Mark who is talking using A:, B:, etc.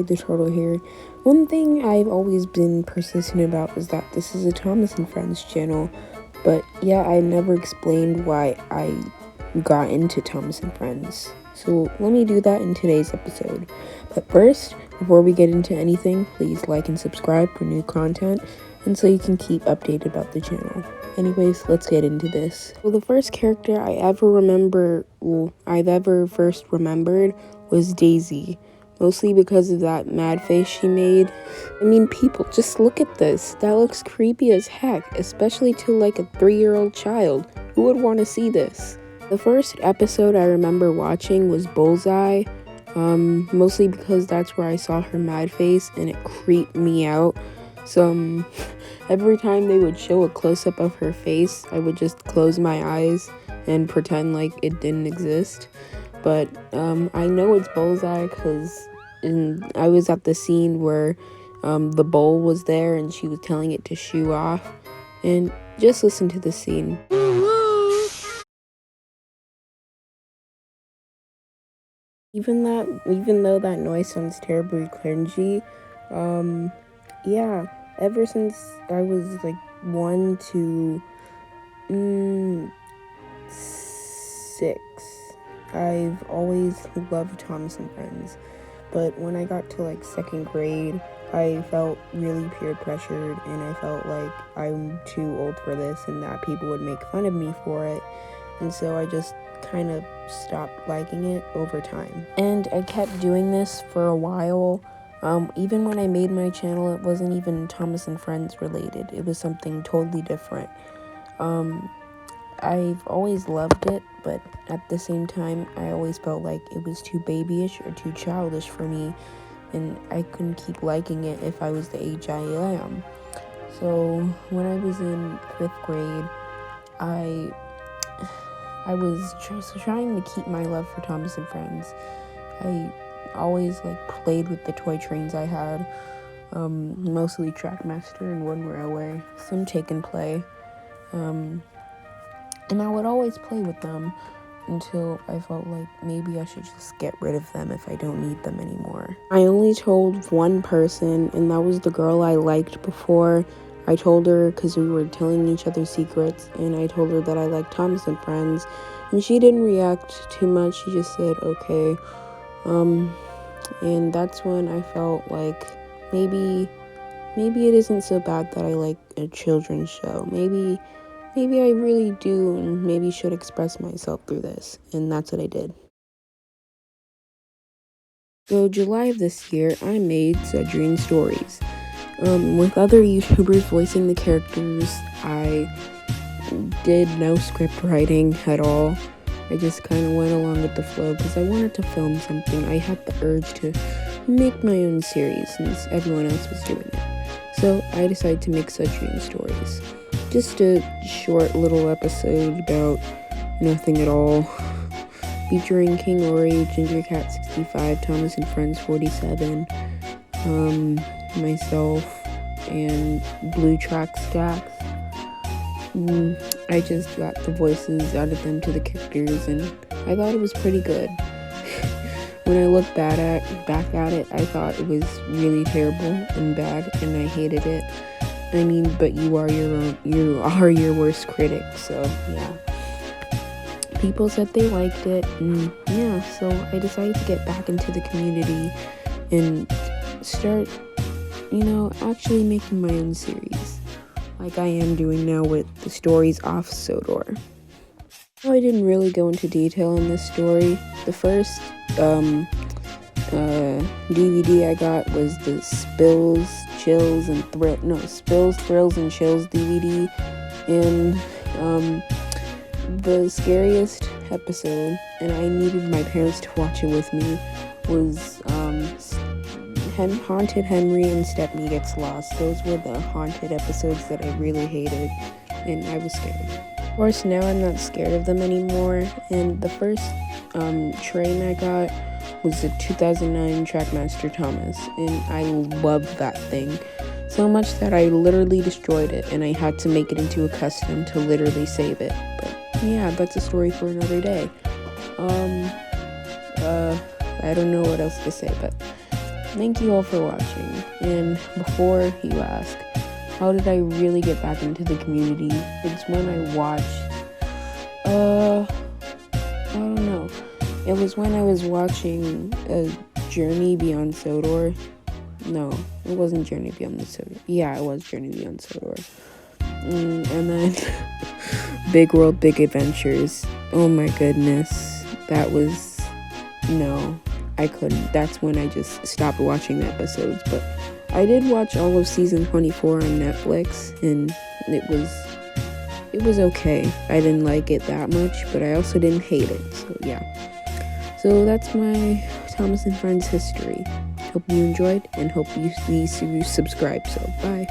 A: the Turtle here. One thing I've always been persistent about is that this is a Thomas and Friends channel, but yeah, I never explained why I got into Thomas and Friends. So let me do that in today's episode. But first, before we get into anything, please like and subscribe for new content, and so you can keep updated about the channel. Anyways, let's get into this. So the first character I've ever first remembered was Daisy. Mostly because of that mad face she made. I mean, people, just look at this. That looks creepy as heck, especially to like a 3-year-old child. Who would want to see this? The first episode I remember watching was Bullseye, mostly because that's where I saw her mad face and it creeped me out. So every time they would show a close-up of her face, I would just close my eyes and pretend like it didn't exist. But I know it's Bullseye because I was at the scene where the bull was there and she was telling it to shoo off. And just listen to the scene. Even though that noise sounds terribly cringy, yeah, ever since I was like 1 to 6, I've always loved Thomas and Friends. But when I got to like 2nd grade, I felt really peer pressured, and I felt like I'm too old for this and that people would make fun of me for it. And so I just kind of stopped liking it over time. And I kept doing this for a while. Even when I made my channel, it wasn't even Thomas and Friends related. It was something totally different. I've always loved it, but at the same time, I always felt like it was too babyish or too childish for me, and I couldn't keep liking it if I was the age I am. So when I was in 5th grade, I was just trying to keep my love for Thomas and Friends. I always played with the toy trains I had, mostly Trackmaster and One Railway, some Take and Play, and I would always play with them until I felt like maybe I should just get rid of them if I don't need them anymore. I only told one person, and that was the girl I liked before. I told her because we were telling each other secrets, and I told her that I liked Thomas and Friends, and she didn't react too much. She just said, okay. And that's when I felt like maybe it isn't so bad that I like a children's show. Maybe I really do, and maybe should express myself through this, and that's what I did. So July of this year, I made Cedrine Stories. With other YouTubers voicing the characters, I did no script writing at all. I just kind of went along with the flow because I wanted to film something. I had the urge to make my own series since everyone else was doing it. So I decided to make Cedrine Stories. Just a short little episode about nothing at all, featuring King Ori, Ginger Cat 65, Thomas and Friends 47, myself, and Blue Track Stacks. I just got the voices, added them to the characters, and I thought it was pretty good. When I look back at it, I thought it was really terrible and bad, and I hated it. I mean, but you are your worst critic, so yeah. People said they liked it, and yeah, so I decided to get back into the community and start, actually making my own series, like I am doing now with the stories off Sodor. I didn't really go into detail in this story. The first DVD I got was the Spills, Thrills, and Chills DVD, and the scariest episode, and I needed my parents to watch it with me, was Haunted Henry and Stepney Gets Lost. Those were the haunted episodes that I really hated, and I was scared. Of course, now I'm not scared of them anymore, and the first train I got was the 2009 Trackmaster Thomas, and I loved that thing so much that I literally destroyed it, and I had to make it into a custom to literally save it. But yeah, that's a story for another day. I don't know what else to say, but thank you all for watching. And before you ask, how did I really get back into the community? It's when I watched, I don't know. It was when I was watching Journey Beyond Sodor. No, it wasn't Journey Beyond the Sodor. Yeah, it was Journey Beyond Sodor. And then Big World, Big Adventures. Oh my goodness. That was, no, I couldn't. That's when I just stopped watching the episodes. But I did watch all of season 24 on Netflix, and it was okay. I didn't like it that much, but I also didn't hate it. So yeah. So that's my Thomas and Friends history. Hope you enjoyed, and hope you subscribe. So bye.